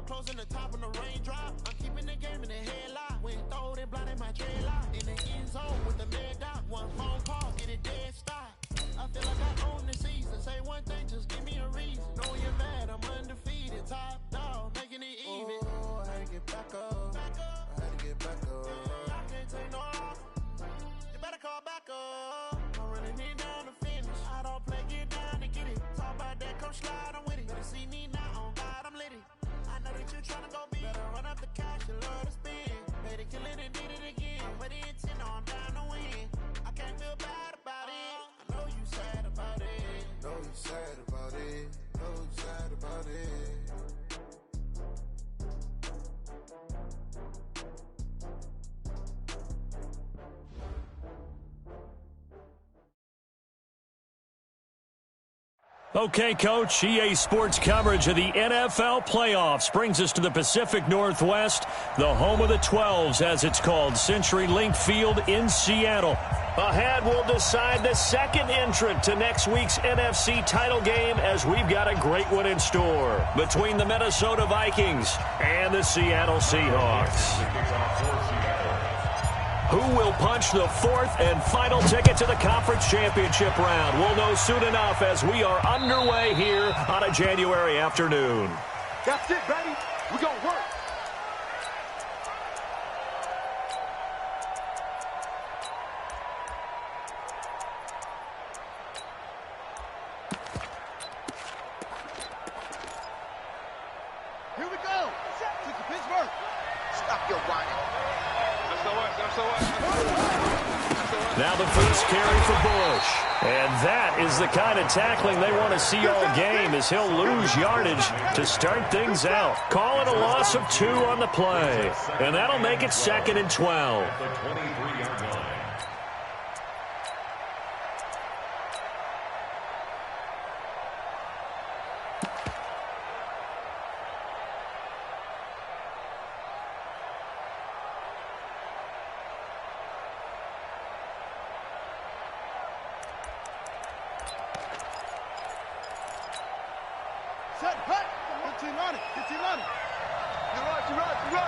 closing the top on the raindrop. I'm keeping the game in the headlock. When throw it blind in my dreadlock. In the end zone with the mad dot. One phone call, get it dead stop. I feel like I own the season. Say one thing, just give me a reason. Know you're mad, I'm undefeated. Top dog, making it even. Oh, I had to get back up. I had to get back up. I can't take no off. You better call back up. I'm running it down to finish. I don't play, get down to get it. Talk about that, come slide, I'm with it. Better see me now, on God, I'm lit it. I know that you're trying to go big. Better run up the cash, you love to spin. Made it, kill it, and did it again. But the intent, no, I'm down to win. I can't feel bad about it. I know you sad about it. Know you sad about it. Know you sad about it. Okay, Coach, EA Sports coverage of the NFL playoffs brings us to the Pacific Northwest, the home of the 12s, as it's called, CenturyLink Field in Seattle. Ahead, we'll decide the second entrant to next week's NFC title game, as we've got a great one in store between the Minnesota Vikings and the Seattle Seahawks. Who will punch the fourth and final ticket to the conference championship round? We'll know soon enough as we are underway here on a January afternoon. That's it, baby. We're going to work. Here we go. Take the Pittsburgh. Stop your whining. Now the first carry for Bush. And that is the kind of tackling they want to see all game, as he'll lose yardage to start things out. Call it a loss of 2 on the play. And that'll make it 2nd and 12. Set, hut. 15 on it. 15 on it. You run.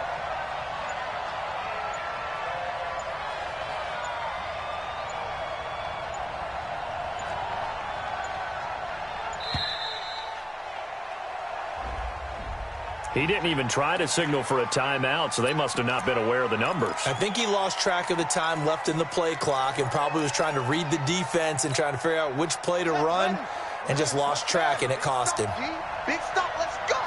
He didn't even try to signal for a timeout, so they must have not been aware of the numbers. I think he lost track of the time left in the play clock and probably was trying to read the defense and trying to figure out which play to run, and just lost track, and it cost him. Big stop. Let's go.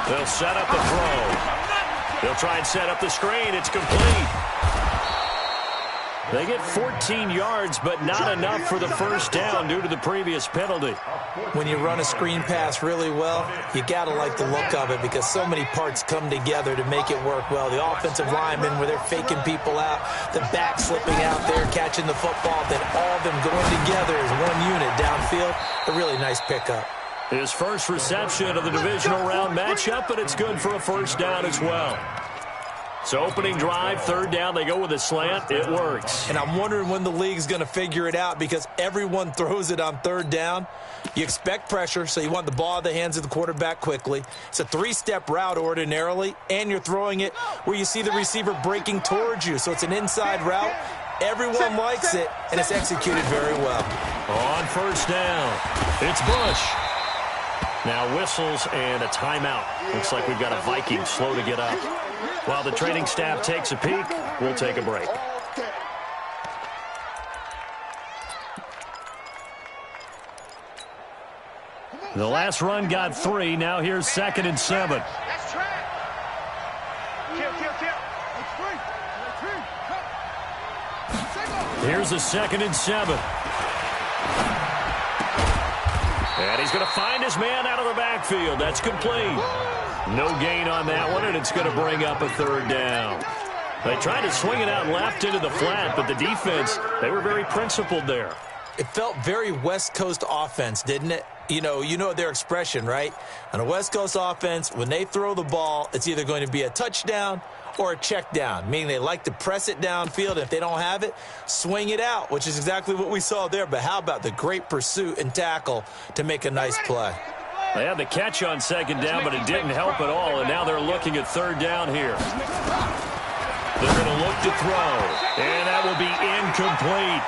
They'll set up the throw. They'll try and set up the screen. It's complete. They get 14 yards, but not enough for the first down due to the previous penalty. When you run a screen pass really well, you got to like the look of it because so many parts come together to make it work well. The offensive linemen, where they're faking people out, the back slipping out there, catching the football, then all of them going together as one unit downfield. A really nice pickup. His first reception of the divisional round matchup, but it's good for a first down as well. So opening drive, 3rd down, they go with a slant. It works. And I'm wondering when the league's going to figure it out because everyone throws it on 3rd down. You expect pressure, so you want the ball in the hands of the quarterback quickly. It's a 3-step route ordinarily, and you're throwing it where you see the receiver breaking towards you. So it's an inside route. Everyone likes it, and it's executed very well. On 1st down, it's Bush. Now whistles and a timeout. Looks like we've got a Viking slow to get up. While the training staff takes a peek, we'll take a break. The last run got 3. Now here's 2nd and 7. That's track. Kill. Here's a 2nd and 7. And he's going to find his man out of the backfield. That's complete. No gain on that one, and it's going to bring up a 3rd down. They tried to swing it out left into the flat, but the defense, they were very principled there. It felt very West Coast offense, didn't it? You know their expression, right? On a West Coast offense, when they throw the ball, it's either going to be a touchdown or a check down, meaning they like to press it downfield. If they don't have it, swing it out, which is exactly what we saw there. But how about the great pursuit and tackle to make a nice play? They had the catch on second down, but it didn't help at all, and now they're looking at third down here. They're going to look to throw, and that will be incomplete.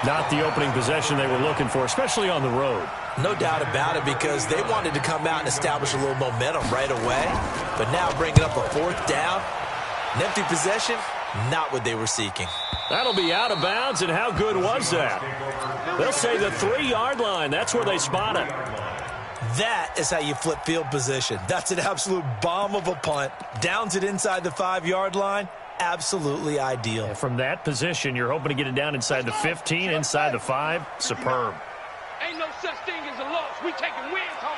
Not the opening possession they were looking for, especially on the road. No doubt about it, because they wanted to come out and establish a little momentum right away. But now bringing up a fourth down, an empty possession, not what they were seeking. That'll be out of bounds, and how good was that? They'll say the 3-yard line. That's where they spot it. That is how you flip field position. That's an absolute bomb of a punt. Downs it inside the 5-yard line. Absolutely ideal. And from that position, you're hoping to get it down inside the 15, inside the 5. Superb. Ain't no such thing as a loss. We taking wins home.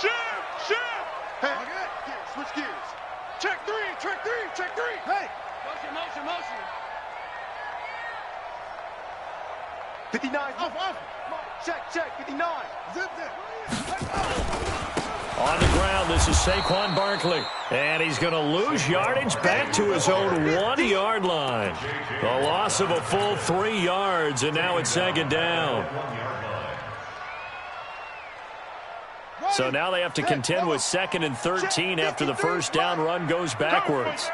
Shift. Hey, switch gears. Check three. Hey. Motion. 59. Off. Check. 59. Zip. On the ground, this is Saquon Barkley. And he's going to lose yardage back to his own 1-yard line. A loss of a full 3 yards, and now it's second down. So now they have to contend with 2nd and 13 after the first down run goes backwards.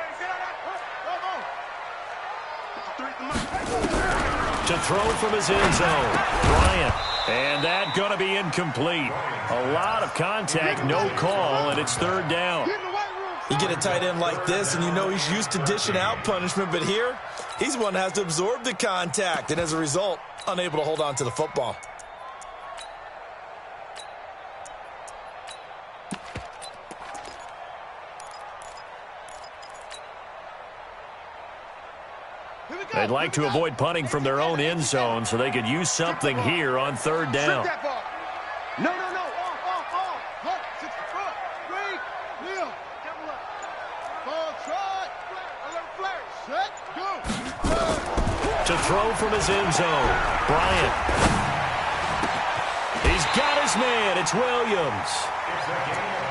To throw from his end zone, Bryant. And that going to be incomplete. A lot of contact, no call, and it's third down. You get a tight end like this, and you know he's used to dishing out punishment, but here, he's the one that has to absorb the contact, and as a result, unable to hold on to the football. They'd like to avoid punting from their own end zone so they could use something here on third down. No. Off. Hunt, 64. Break. Kneel. Double up. Ball trot. Alert flash. Set. Go. To throw from his end zone, Bryant. He's got his man. It's Williams.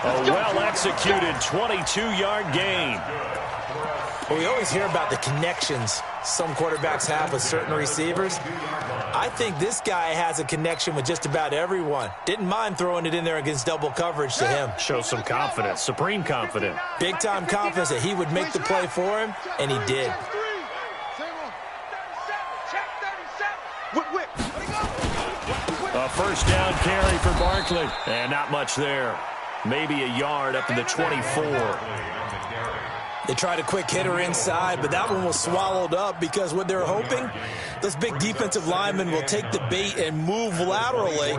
A well-executed 22-yard gain. Well, we always hear about the connections some quarterbacks have with certain receivers. I think this guy has a connection with just about everyone. Didn't mind throwing it in there against double coverage to him. Shows some confidence, supreme confidence. Big-time confidence that he would make the play for him, and he did. A first down carry for Barkley, and not much there. Maybe a yard up to the 24. They tried a quick hitter inside, but that one was swallowed up because what they're hoping, those big defensive linemen will take the bait and move laterally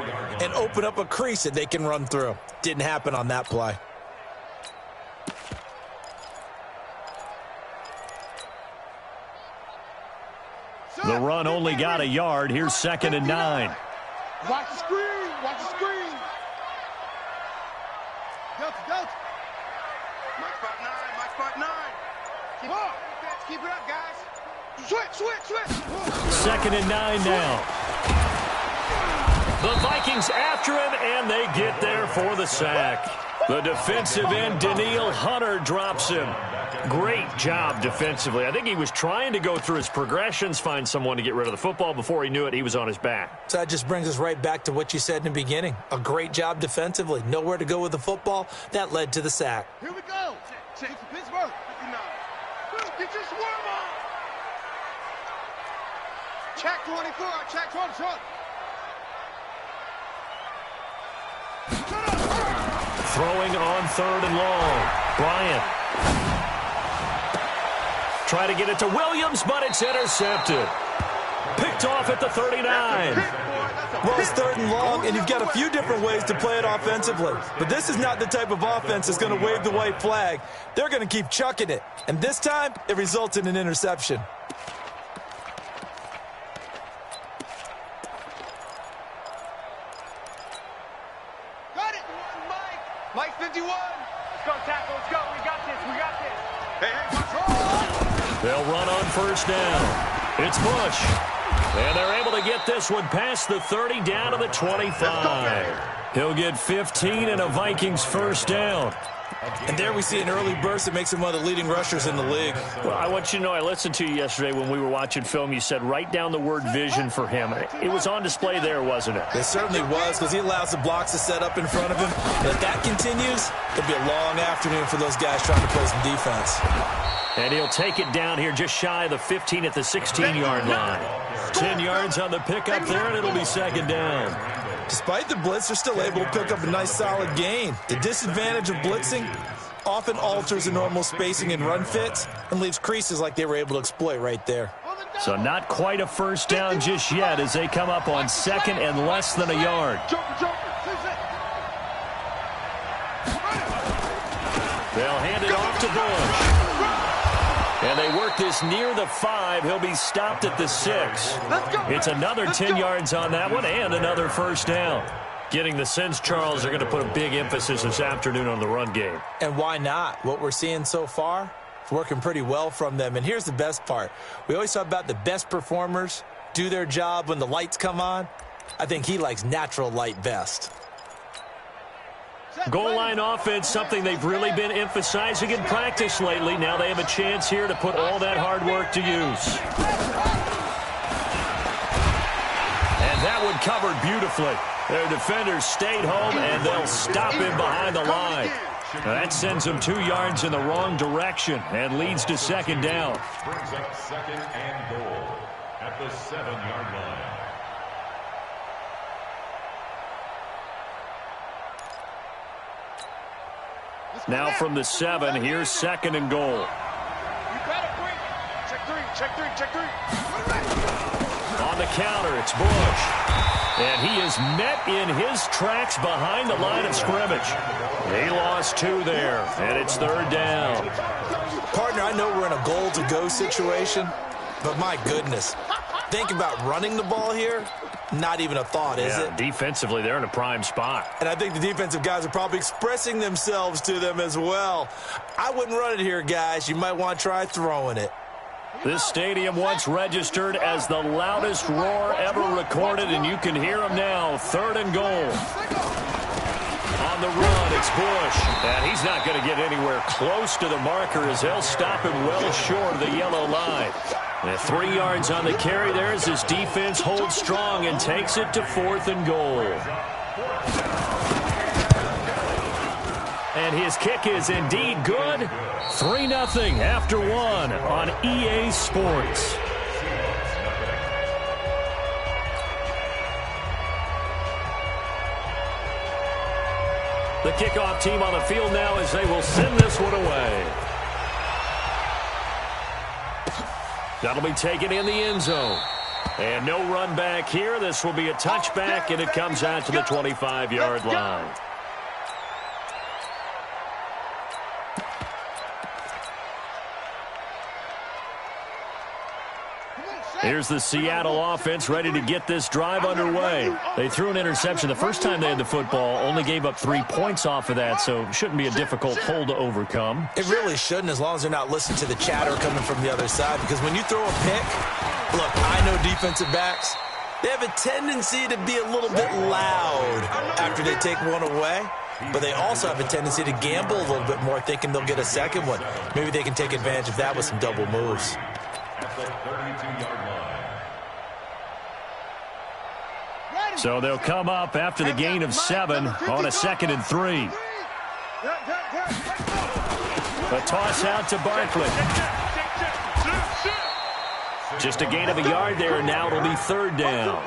and open up a crease that they can run through. Didn't happen on that play. The run only got a yard. Here's 2nd and 9. Watch the screen. Delta. Mike spot 9. Keep it up, guys. Switch. 2nd and 9 now. The Vikings after him, and they get there for the sack. The defensive end, Danielle Hunter, drops him. Great job defensively. I think he was trying to go through his progressions, find someone to get rid of the football. Before he knew it, he was on his back. So that just brings us right back to what you said in the beginning. A great job defensively. Nowhere to go with the football. That led to the sack. Here we go. Check for Pittsburgh. 59. Get your swarm on. Check 24. Check 24. Throwing on 3rd and long. Bryant. Try to get it to Williams, but it's intercepted. Picked off at the 39. Well, it's 3rd and long, and you've got a few different ways to play it offensively. But this is not the type of offense that's going to wave the white flag. They're going to keep chucking it. And this time, it results in an interception. Got it. Mike 51. Let's go, tackle. Let's go. We got this. Hey, They'll run on first down. It's Bush. And they're able to get this one past the 30 down to the 25. He'll get 15 and a Vikings first down. And there we see an early burst that makes him one of the leading rushers in the league. Well, I want you to know, I listened to you yesterday when we were watching film. You said write down the word vision for him. It was on display there, wasn't it? It certainly was, because he allows the blocks to set up in front of him. And if that continues, it'll be a long afternoon for those guys trying to play some defense. And he'll take it down here just shy of the 15 at the 16-yard line. 10 yards on the pickup there, and it'll be second down. Despite the blitz, they're still able to pick up a nice solid gain. The disadvantage of blitzing often alters the normal spacing and run fits and leaves creases like they were able to exploit right there. So not quite a first down just yet as they come up on second and less than a yard. They'll hand it off to Bush. And they work this near the 5. He'll be stopped at the 6. It's another 10 yards on that one and another first down. Getting the sense, Charles, they're going to put a big emphasis this afternoon on the run game. And why not? What we're seeing so far is working pretty well from them. And here's the best part. We always talk about the best performers do their job when the lights come on. I think he likes natural light best. Goal line offense, something they've really been emphasizing in practice lately. Now they have a chance here to put all that hard work to use. And that one covered beautifully. Their defenders stayed home, and they'll stop him behind the line. Now that sends them 2 yards in the wrong direction and leads to second down. Brings up second and goal at the 7-yard line. Now from the 7, here's second and goal. You better bring it. Check three. On the counter, it's Bush. And he is met in his tracks behind the line of scrimmage. He lost 2 there, and it's third down. Partner, I know we're in a goal-to-go situation, but my goodness. Think about running the ball here. Not even a thought, is it? Defensively, they're in a prime spot. And I think the defensive guys are probably expressing themselves to them as well. I wouldn't run it here, guys. You might want to try throwing it. This stadium once registered as the loudest roar ever recorded, and you can hear them now. Third and goal. On the run, it's Bush. And he's not going to get anywhere close to the marker as they'll stop him well short of the yellow line. And 3 yards on the carry there as his defense holds strong and takes it to 4th and goal. And his kick is indeed good. 3-0 after 1 on EA Sports. The kickoff team on the field now as they will send this one away. That'll be taken in the end zone. And no run back here. This will be a touchback, and it comes out to the 25-yard line. Here's the Seattle offense ready to get this drive underway. They threw an interception the first time they had the football, only gave up 3 points off of that, so shouldn't be a difficult hole to overcome. It really shouldn't, as long as they're not listening to the chatter coming from the other side, because when you throw a pick, look, I know defensive backs, they have a tendency to be a little bit loud after they take one away, but they also have a tendency to gamble a little bit more, thinking they'll get a second one. Maybe they can take advantage of that with some double moves. At the 32-yard line. So they'll come up after the gain of 7 on a 2nd and 3. A toss out to Barkley. Just a gain of a yard there, and now it'll be 3rd down.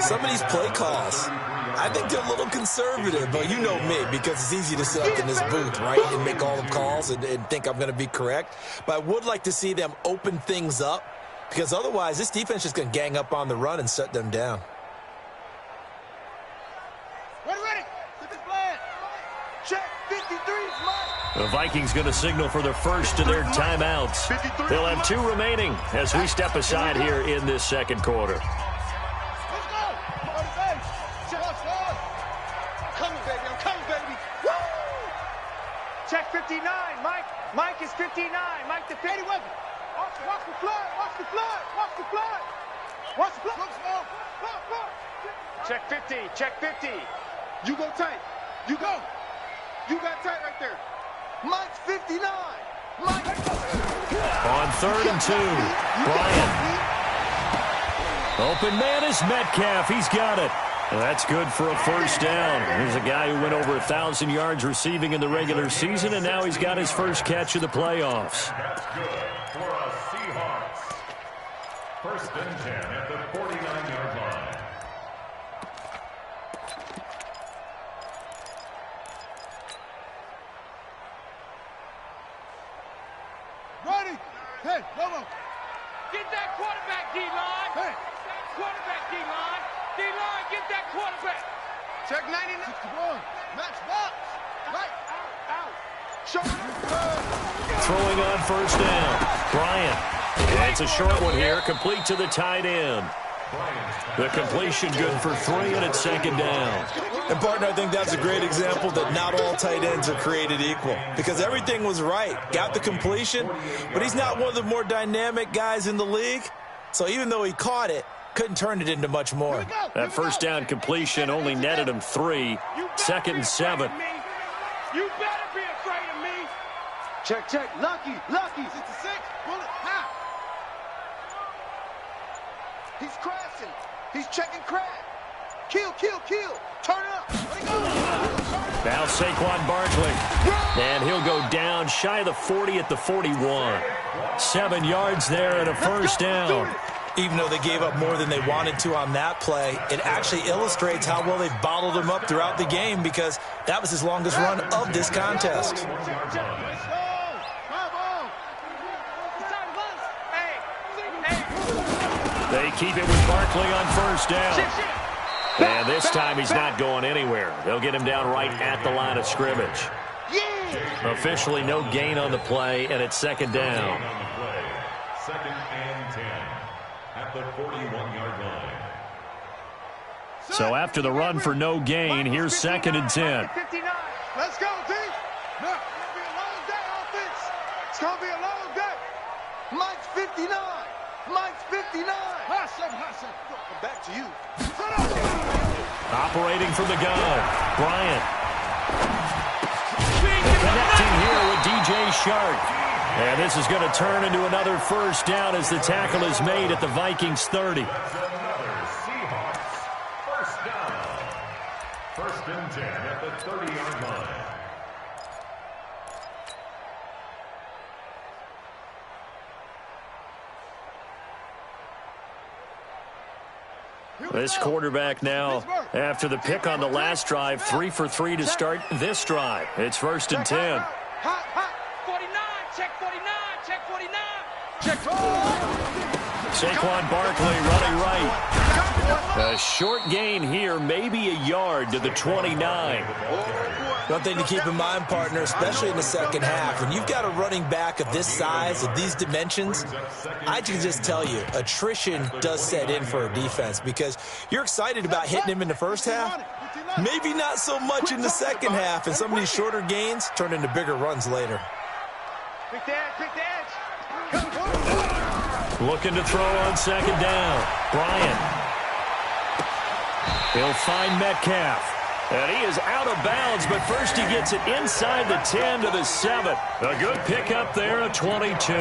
Some of these play calls, I think they're a little conservative, but you know me, because it's easy to sit up in this booth, right, and make all the calls and think I'm going to be correct. But I would like to see them open things up, because otherwise this defense is just going to gang up on the run and shut them down. The Vikings going to signal for the first of their timeouts. They'll have 2 remaining as we step aside here in this second quarter. Check 59, Mike. Mike is 59. Mike the 50. Watch the flood. fly. Watch the fly. Check 50. Check 50. You go tight. You go. You got tight right there. Mike's 59. Mike. On 3rd and 2. Bryant. Open man is Metcalf. He's got it. Well, that's good for a first down. Here's a guy who went over 1,000 yards receiving in the regular season, and now he's got his first catch of the playoffs. That's good for a Seahawks. 1st and 10 at the 49-yard line. Ready. Hey, come on. Get that quarterback, D-line. Hey. Quarterback, D-line. D-line, get that quarterback. Check 99. 61. Match box. Right. Out. Shoulder. Throwing on first down. Bryant. And it's a short one here, complete to the tight end. The completion good for 3, and it's 2nd down. And, partner, I think that's a great example that not all tight ends are created equal because everything was right. Got the completion, but he's not one of the more dynamic guys in the league. So even though he caught it, couldn't turn it into much more. That first down completion only netted him 3. 2nd and 7. You better be afraid of me. Check. Lucky. 66. Bullet. Half. He's crashing. He's checking crack. Kill. Turn it up. Let it go. Now Saquon Barkley. And he'll go down shy of the 40 at the 41. 7 yards there and a first down. Even though they gave up more than they wanted to on that play, it actually illustrates how well they bottled him up throughout the game because that was his longest run of this contest. They keep it with Barkley on first down. And this time he's not going anywhere. They'll get him down right at the line of scrimmage. Officially no gain on the play, and it's 2nd down. 2nd and 10 at the 41-yard line. So after the run for no gain, here's 2nd and 10. Let's go, D. Now, it's going to be a long day, offense. It's going to be a long day. Mike's 59. Mike's 59. Hot seven. Come back to you. Operating from the gun, Bryant. Connecting here with DJ Shark. And this is going to turn into another first down as the tackle is made at the Vikings 30. That's another Seahawks first down. 1st and 10 at the 30-yard line. This quarterback now, after the pick on the last drive, 3 for 3 to start this drive. It's 1st and 10. Hot. 49. Check 49. Check 49. Check. Saquon Barkley running right. A short gain here, maybe a yard to the 29. One thing to keep in mind, partner, especially in the second half, when you've got a running back of this size, of these dimensions, I can just tell you, attrition does set in for a defense because you're excited about hitting him in the first half, maybe not so much in the second half, and some of these shorter gains turn into bigger runs later. Pick the edge. Looking to throw on 2nd down. Bryant. He'll find Metcalf. And he is out of bounds, but first he gets it inside the 10 to the 7. A good pickup there, a 22.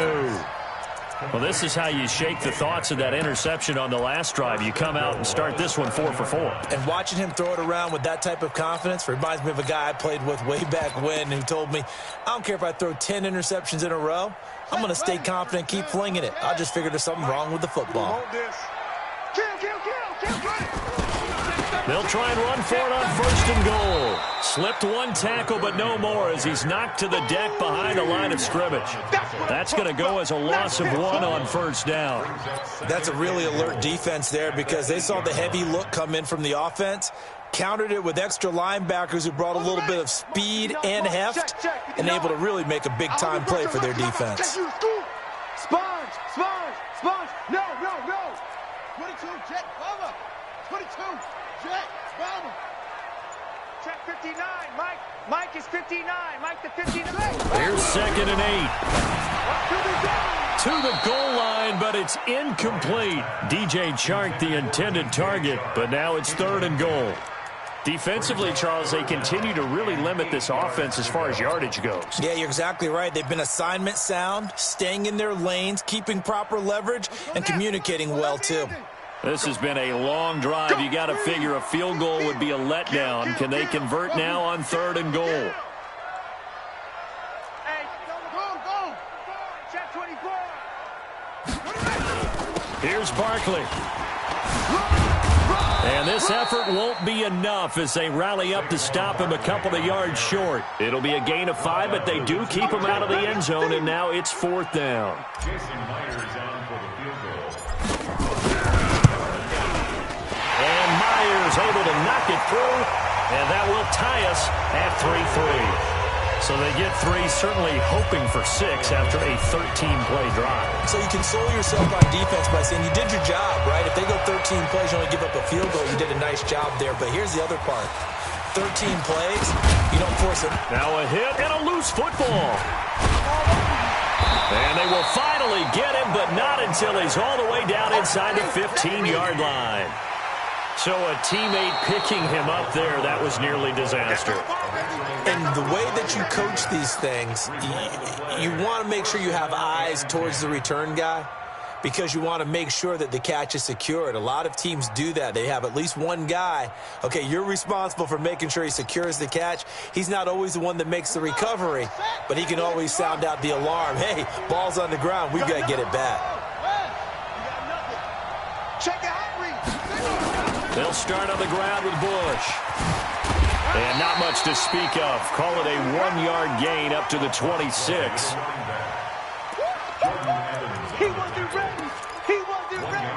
Well, this is how you shake the thoughts of that interception on the last drive. You come out and start this one 4 for 4. And watching him throw it around with that type of confidence reminds me of a guy I played with way back when who told me, I don't care if I throw 10 interceptions in a row. I'm going to stay confident, keep flinging it. I just figured there's something wrong with the football. Kill. They'll try and run for it on 1st and goal. Slipped one tackle, but no more as he's knocked to the deck behind the line of scrimmage. That's going to go as a loss of 1 on 1st down. That's a really alert defense there because they saw the heavy look come in from the offense, countered it with extra linebackers who brought a little bit of speed and heft, and able to really make a big-time play for their defense. Sponge. No. 22, Jet, bomber. 22, Jet, bomber. Check 59. Mike is 59. Mike the 59. Here's 2nd and 8. to the goal line, but it's incomplete. DJ Chark, the intended target, but now it's 3rd and goal. Defensively, Charles, they continue to really limit this offense as far as yardage goes. Yeah, you're exactly right. They've been assignment sound, staying in their lanes, keeping proper leverage, and communicating well, too. This has been a long drive. You got to figure a field goal would be a letdown. Can they convert now on 3rd and goal? Here's Barkley. And this effort won't be enough as they rally up to stop him a couple of yards short. It'll be a gain of 5, but they do keep him out of the end zone, and now it's 4th down. Jason Myers on for the field goal. And Myers able to knock it through, and that will tie us at 3-3. So they get 3, certainly hoping for 6 after a 13-play drive. So you console yourself on defense by saying you did your job, right? If they go 13 plays, you only give up a field goal, you did a nice job there. But here's the other part. 13 plays, you don't force it. Now a hit and a loose football. And they will finally get him, but not until he's all the way down inside the 15-yard line. So a teammate picking him up there, that was nearly disaster. And the way that you coach these things, you want to make sure you have eyes towards the return guy because you want to make sure that the catch is secured. A lot of teams do that. They have at least one guy. Okay, you're responsible for making sure he secures the catch. He's not always the one that makes the recovery, but he can always sound out the alarm. Hey, ball's on the ground. We've got to get it back. Check it out. They'll start on the ground with Bush. And not much to speak of. Call it a 1-yard gain up to the 26. He wasn't ready. He wasn't ready.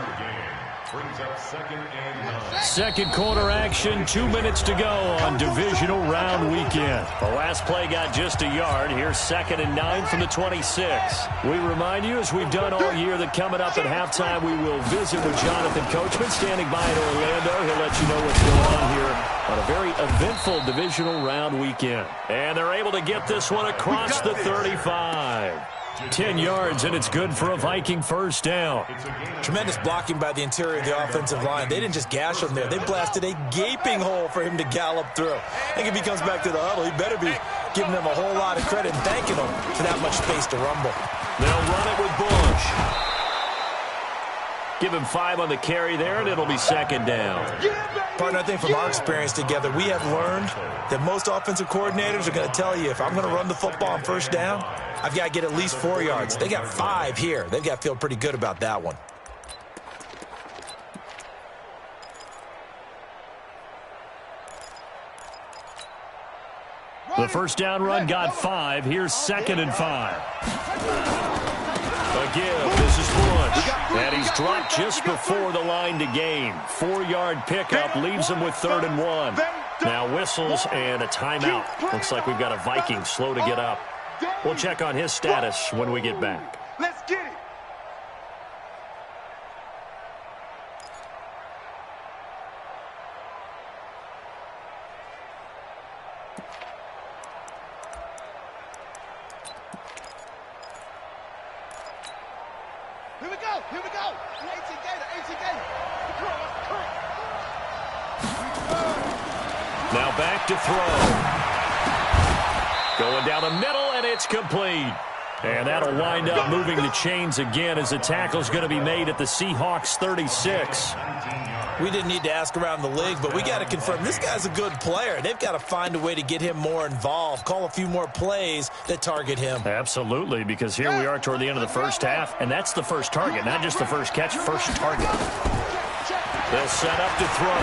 Brings up 2nd and 9. Second quarter action, 2 minutes to go on divisional round weekend. The last play got just a yard. Here's 2nd and 9 from the 26. We remind you, as we've done all year, that coming up at halftime, we will visit with Jonathan Coachman standing by in Orlando. He'll let you know what's going on here on a very eventful divisional round weekend. And they're able to get this one across the 35. 10 yards, and it's good for a Viking first down. Tremendous blocking by the interior of the offensive line. They didn't just gash him there. They blasted a gaping hole for him to gallop through. I think if he comes back to the huddle, he better be giving them a whole lot of credit and thanking them for that much space to rumble. They'll run it with Bush. Give him 5 on the carry there, and it'll be 2nd down. Partner, I think from our experience together, we have learned that most offensive coordinators are going to tell you, if I'm going to run the football on first down, I've got to get at least 4 yards. They got 5 here. They've got to feel pretty good about that one. The first down run got 5. Here's 2nd and 5. A give. This is Bush. And he's dropped just before the line to gain. 4-yard pickup leaves him with 3rd and 1. Now whistles and a timeout. Looks like we've got a Viking slow to get up. We'll check on his status when we get back. Let's get it. Here we go. Here we go. 18 gator. 18 gator. Now back to throw. Going down the middle, and it's complete. And that'll wind up moving the chains again as the tackle's going to be made at the Seahawks 36. We didn't need to ask around the league, but we got to confirm this guy's a good player. They've got to find a way to get him more involved, call a few more plays that target him. Absolutely, because here we are toward the end of the first half, and that's the first target, not just the first catch, first target. They'll set up to throw.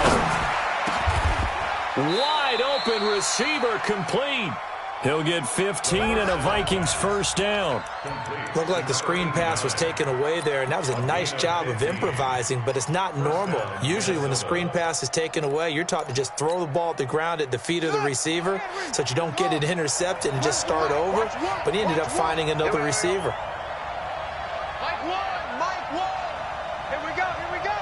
Wide open receiver complete. He'll get 15 and a Vikings first down. Looked like the screen pass was taken away there, and that was a nice job of improvising, but it's not normal. Usually when the screen pass is taken away, you're taught to just throw the ball at the ground at the feet of the receiver so that you don't get it intercepted and just start over, but he ended up finding another receiver. Mike one. Here we go. Here we go.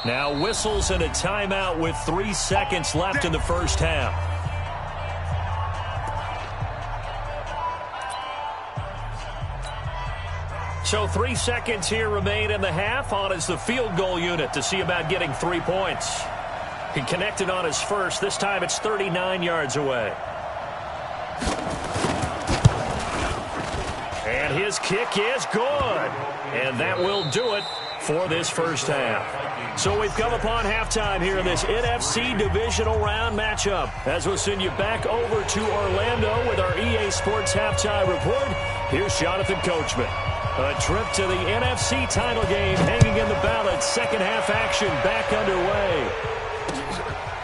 Now whistles and a timeout with 3 seconds left in the first half. So 3 seconds here remain in the half. On is the field goal unit to see about getting 3 points. He connected on his first. This time it's 39 yards away. And his kick is good. And that will do it for this first half. So we've come upon halftime here in this NFC divisional round matchup. As we'll send you back over to Orlando with our EA Sports halftime report, here's Jonathan Coachman. A trip to the NFC title game hanging in the balance. Second half action back underway.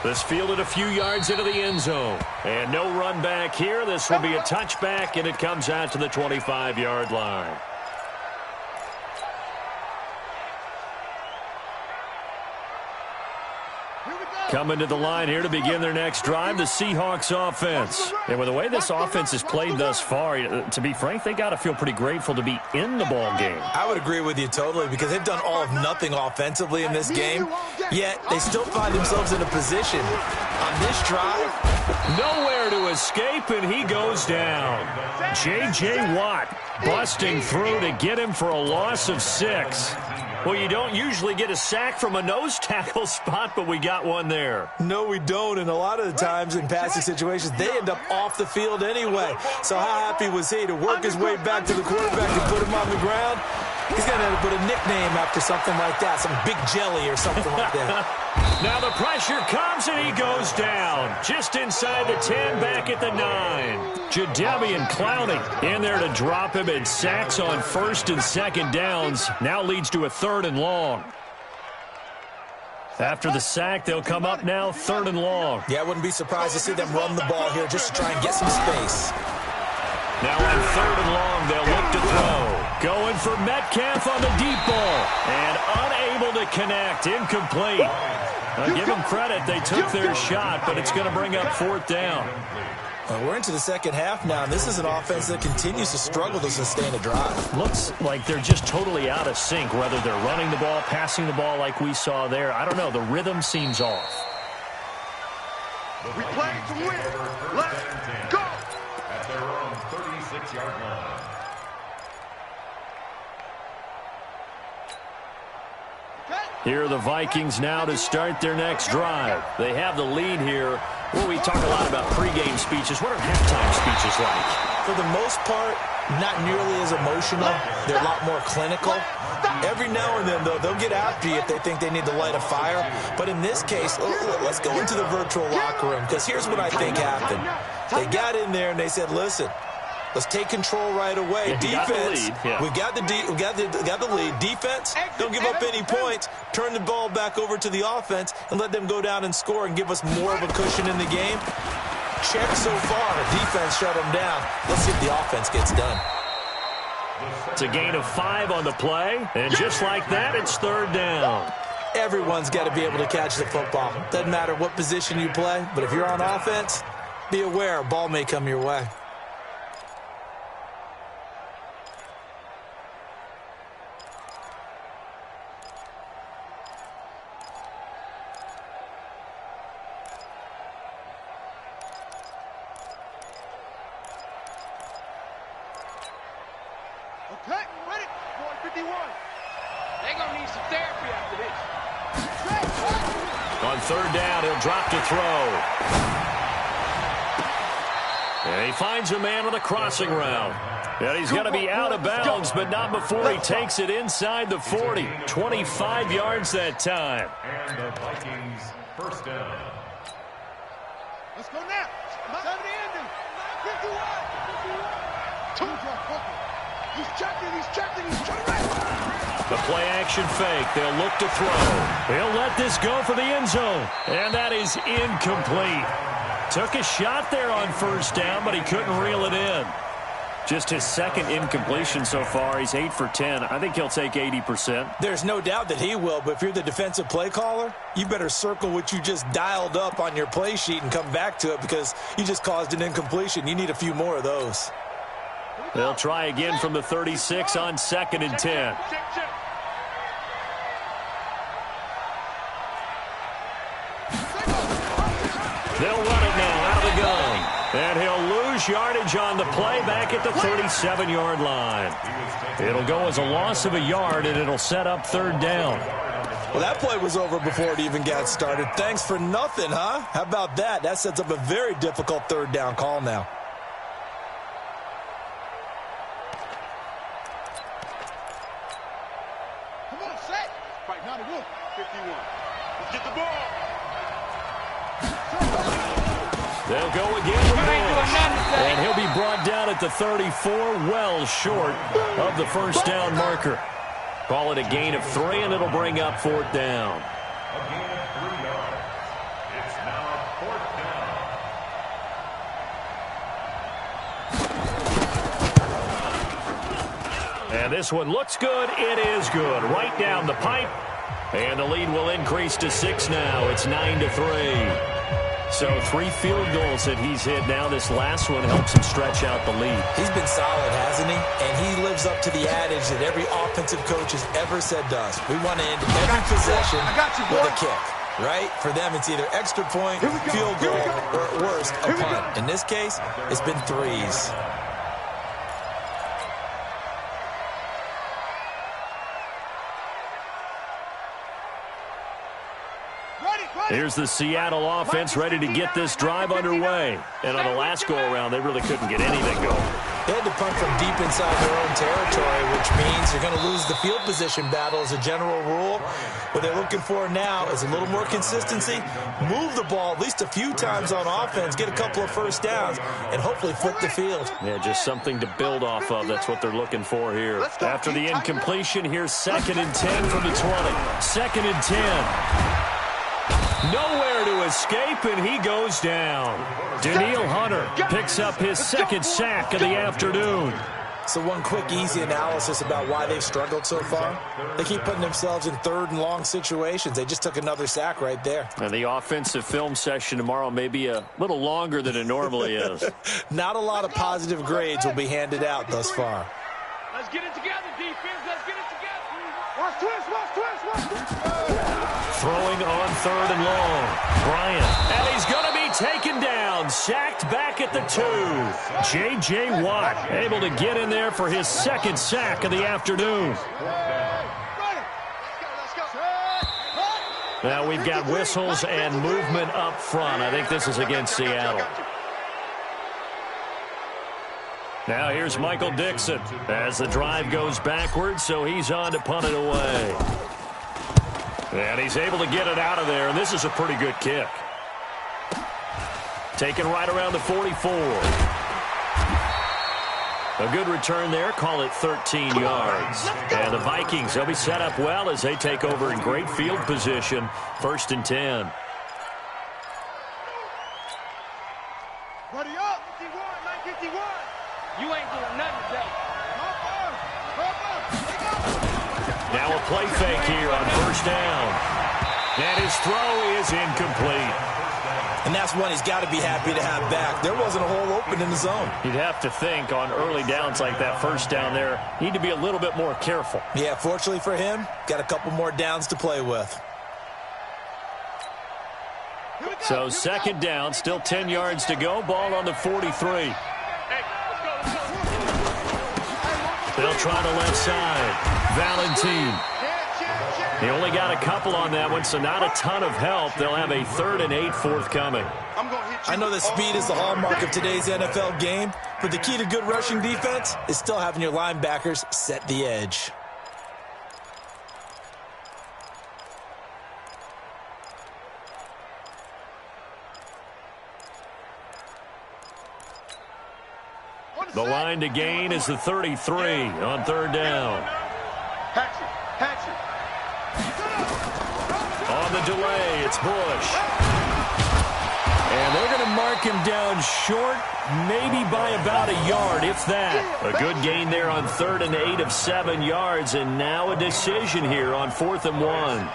This fielded a few yards into the end zone. And no run back here. This will be a touchback, and it comes out to the 25-yard line. Coming to the line here to begin their next drive, the Seahawks offense. And with the way this offense has played thus far, to be frank, they got to feel pretty grateful to be in the ball game. I would agree with you totally because they've done all of nothing offensively in this game, yet they still find themselves in a position on this drive. Nowhere to escape, and he goes down. J.J. Watt busting through to get him for a loss of 6. Well, you don't usually get a sack from a nose tackle spot, but we got one there. No, we don't, and a lot of the times in passing situations, they end up off the field anyway. So how happy was he to work his way back to the quarterback and put him on the ground? He's going to have to put a nickname after something like that, some Big Jelly or something like that. Now the pressure comes, and he goes down. Just inside the 10, back at the 9. Jadeveon Clowney in there to drop him, and sacks on first and second downs. Now leads to a 3rd and long. After the sack, they'll come up now 3rd and long. Yeah, I wouldn't be surprised to see them run the ball here just to try and get some space. Now on 3rd and long, they'll look to throw. Going for Metcalf on the deep ball. And unable to connect. Incomplete. Give them credit. They took their shot, but it's going to bring up 4th down. We're into the second half now, and this is an offense that continues to struggle to sustain a drive. Looks like they're just totally out of sync, whether they're running the ball, passing the ball like we saw there. I don't know. The rhythm seems off. We play to win. Let's go. At their own 36-yard line. Here are the Vikings now to start their next drive. They have the lead here. Well, we talk a lot about pregame speeches. What are halftime speeches like? For the most part, not nearly as emotional. They're a lot more clinical. Every now and then, though, they'll get after you if they think they need to light a fire. But in this case, let's go into the virtual locker room, because here's what I think happened. They got in there and they said, listen, let's take control right away. Defense, we got the lead. Defense, don't give up any points. Turn the ball back over to the offense and let them go down and score and give us more of a cushion in the game. Check so far. Defense shut them down. Let's see if the offense gets done. It's a gain of 5 on the play, and just like that, it's 3rd down. Everyone's got to be able to catch the football. Doesn't matter what position you play, but if you're on offense, be aware a ball may come your way. Okay, ready? 151. They're going to need some therapy after this. On 3rd down, he'll drop to throw. And he finds a man with a crossing route. And he's going to be out of bounds, but not before he takes it inside the 40. 25 yards that time. And the Vikings first down. Let's go now. 70 ending. 51. 2 drop football. He's checking, he's turning. The play-action fake. They'll look to throw. He'll let this go for the end zone. And that is incomplete. Took a shot there on 1st down, but he couldn't reel it in. Just his 2nd incompletion so far. He's 8 for 10. I think he'll take 80%. There's no doubt that he will, but if you're the defensive play caller, you better circle what you just dialed up on your play sheet and come back to it, because you just caused an incompletion. You need a few more of those. They'll try again from the 36 on 2nd and 10. They'll run it now out of the gun. And he'll lose much yardage on the play, back at the 37-yard line. It'll go as a loss of a yard, and it'll set up third down. Well, that play was over before it even got started. Thanks for nothing, huh? How about that? That sets up a very difficult third down call now. Come on, set. Right now, the wolf. 51. Let's get the ball. They'll go again with Bush, and he'll be brought down at the 34, well short of the first down marker. Call it a gain of 3, and it'll bring up fourth down. A gain of 3 yards. It's now fourth down. And this one looks good. It is good. Right down the pipe. And the lead will increase to 6 now. It's 9-3. So 3 field goals that he's hit now. This last one helps him stretch out the lead. He's been solid, hasn't he? And he lives up to the adage that every offensive coach has ever said to us. We want to end every possession with a kick, right? For them, it's either extra point, field goal, or at worst, a punt. In this case, it's been 3s. Here's the Seattle offense ready to get this drive underway. And on the last go-around, they really couldn't get anything going. They had to punt from deep inside their own territory, which means you're going to lose the field position battle as a general rule. What they're looking for now is a little more consistency, move the ball at least a few times on offense, get a couple of first downs, and hopefully flip the field. Yeah, just something to build off of. That's what they're looking for here. After the incompletion, here's 2nd and 10 from the 20. 2nd and 10. Nowhere to escape, and he goes down. Daniil Hunter picks up his 2nd sack of the afternoon. So one quick, easy analysis about why they've struggled so far. They keep putting themselves in 3rd and long situations. They just took another sack right there. And the offensive film session tomorrow may be a little longer than it normally is. Not a lot of positive grades will be handed out thus far. Let's get it together, defense. Let's get it together. Watch twist, watch twist, watch twist. Throwing on 3rd and long. Bryant. And he's going to be taken down. Sacked back at the 2. J.J. Watt able to get in there for his 2nd sack of the afternoon. Now we've got whistles and movement up front. I think this is against Seattle. Now here's Michael Dixon as the drive goes backwards, so he's on to punt it away. And he's able to get it out of there, and this is a pretty good kick. Taken right around the 44. A good return there. Call it 13 yards. And the Vikings, they'll be set up well as they take over in great field position. 1st and 10. Buddy up. 51, 951. You ain't doing nothing today. Now a play fake here on 1st down. And his throw is incomplete. And that's one he's got to be happy to have back. There wasn't a hole open in the zone. You'd have to think on early downs like that 1st down there, need to be a little bit more careful. Yeah, fortunately for him, got a couple more downs to play with. So 2nd down, still 10 yards to go. Ball on the 43. They'll try the left side. Valentine. He only got a couple on that one, so not a ton of help. They'll have a 3rd and 8 forthcoming. I know that speed is the hallmark of today's NFL game, but the key to good rushing defense is still having your linebackers set the edge. The line to gain is the 33 on 3rd down. On the delay, it's Bush. And they're going to mark him down short, maybe by about a yard, if that. A good gain there on 3rd and 8 of 7 yards, and now a decision here on 4th and 1.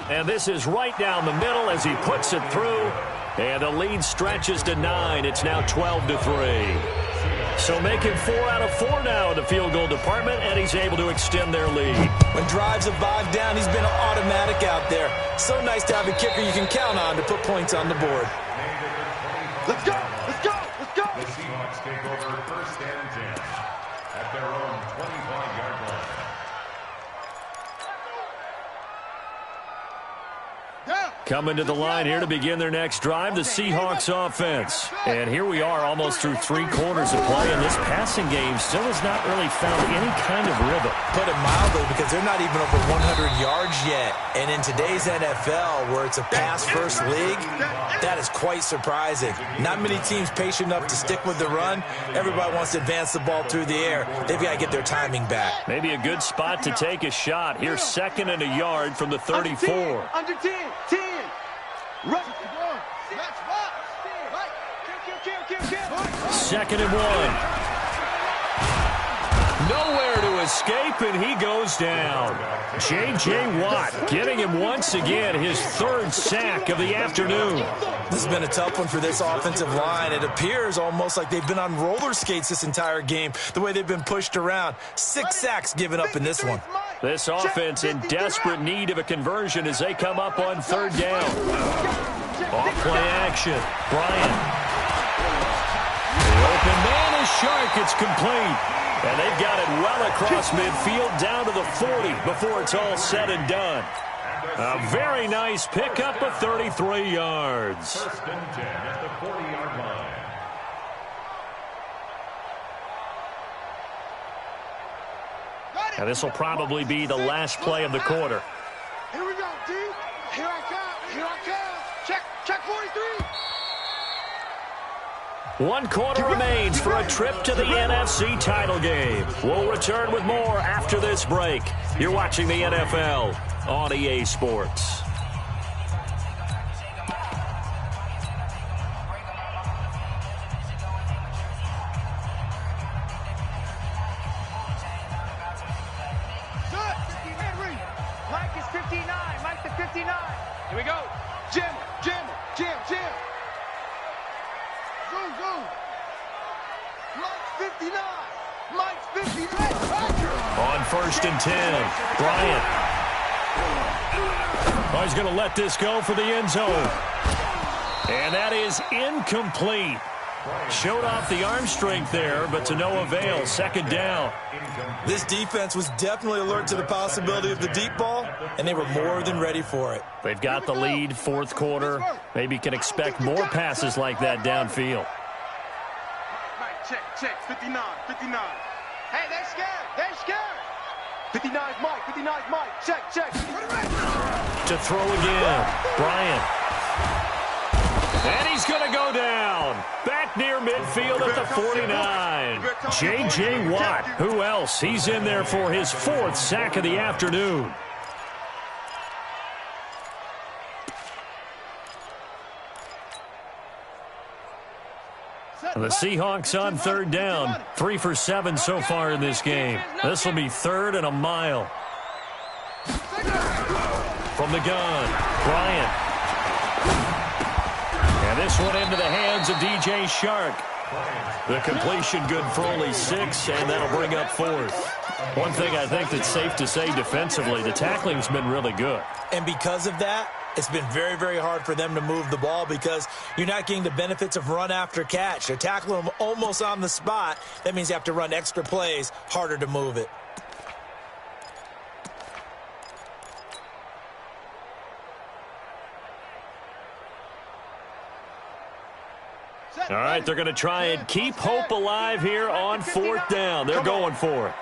And this is right down the middle as he puts it through. And the lead stretches to 9. It's now 12-3. So making 4 out of 4 now in the field goal department, and he's able to extend their lead. When drives have bogged down, he's been automatic out there. So nice to have a kicker you can count on to put points on the board. Let's go! Let's go! Let's go! The Seahawks take over 1st and 10 at their own 25-yard line. Coming to the line here to begin their next drive, the Seahawks offense. And here we are almost through 3 quarters of play, and this passing game still has not really found any kind of rhythm. Put it mildly, because they're not even over 100 yards yet. And in today's NFL, where it's a pass-first league, that is quite surprising. Not many teams patient enough to stick with the run. Everybody wants to advance the ball through the air. They've got to get their timing back. Maybe a good spot to take a shot. Here's 2nd and a yard from the 34. Under 10. 10. Run. 2nd and 1. Nowhere to escape, and he goes down. J.J. Watt getting him once again his 3rd sack of the afternoon. This has been a tough one for this offensive line. It appears almost like they've been on roller skates this entire game, the way they've been pushed around. 6 sacks given up in this one. This offense in desperate need of a conversion as they come up on 3rd down. Off play action. Bryant. The open man is Shark. It's complete. And they've got it well across midfield down to the 40 before it's all said and done. A very nice pickup of 33 yards. 1st and 10 at the 40-yard line. And this will probably be the last play of the quarter. Here we go, D. Here I come. Here I come. Check 43. 1 quarter remains for a trip to the NFC title game. We'll return with more after this break. You're watching the NFL on EA Sports. Mike is 59. Mike to 59. Here we go. Jim. Zoom. Mike's 59. Mike's 59. On 1st and 10, Bryant. Oh, he's going to let this go for the end zone. And that is incomplete. Showed off the arm strength there, but to no avail. 2nd down. This defense was definitely alert to the possibility of the deep ball, and they were more than ready for it. They've got the lead, 4th quarter. Maybe can expect more passes like that downfield. Right, check. 59. Hey, they're scared. 59's Mike. Check. To throw again, Bryant. And he's going to go down. Back near midfield at the 49. J.J. Watt. Who else? He's in there for his 4th sack of the afternoon. The Seahawks on 3rd down. 3 for 7 so far in this game. This will be 3rd and a mile. From the gun, Bryant. And this one into the hands of DJ Shark. The completion good for only 6, and that'll bring up 4th. One thing I think that's safe to say defensively, the tackling's been really good. And because of that, it's been very, very hard for them to move the ball because you're not getting the benefits of run after catch. They're tackling them almost on the spot. That means you have to run extra plays, harder to move it. All right, they're going to try and keep hope alive here on 4th down. They're going for it.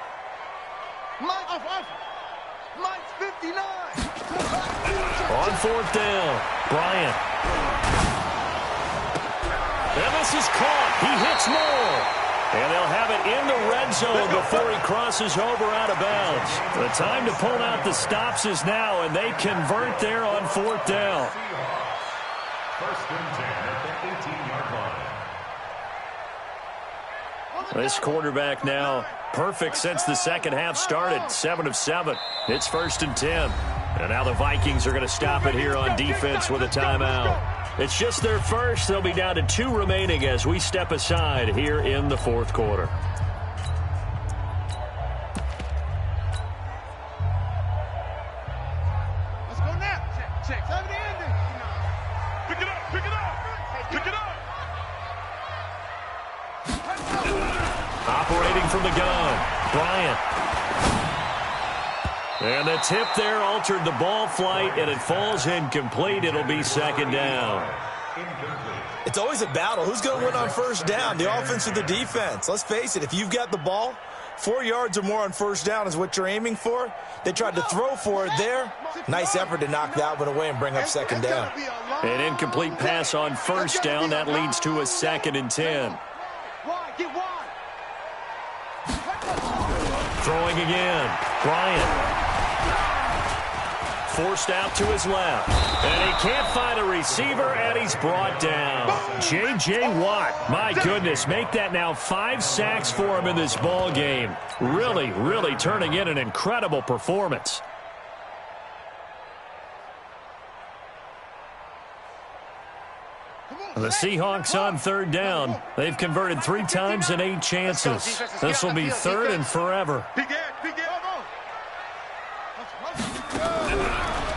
Mike's 59. On 4th down, Bryant. And this is caught. He hits more. And they'll have it in the red zone before he crosses over out of bounds. The time to pull out the stops is now, and they convert there on 4th down. 1st and 10 at the 18-yard line. This quarterback now perfect since the 2nd half started. 7 of 7. It's 1st and 10. And now the Vikings are going to stop it here on defense with a timeout. It's just their first. They'll be down to 2 remaining as we step aside here in the fourth quarter. Let's go now. Check. Time to end it. Pick it up. Pick it up. Pick it up. Operating from the gun, Bryant. And the tip there altered the ball flight, and it falls incomplete. It'll be second down. It's always a battle. Who's going to win on first down, the offense or the defense? Let's face it, if you've got the ball, 4 yards or more on first down is what you're aiming for. They tried to throw for it there. Nice effort to knock that one away and bring up second down. An incomplete pass on first down. That leads to a 2nd and 10. Throwing again, Bryant. Forced out to his left. And he can't find a receiver, and he's brought down. J.J. Watt, my goodness, make that now 5 sacks for him in this ball game. Really, really turning in an incredible performance. The Seahawks on third down. They've converted 3 times in 8 chances. This will be 3rd and forever.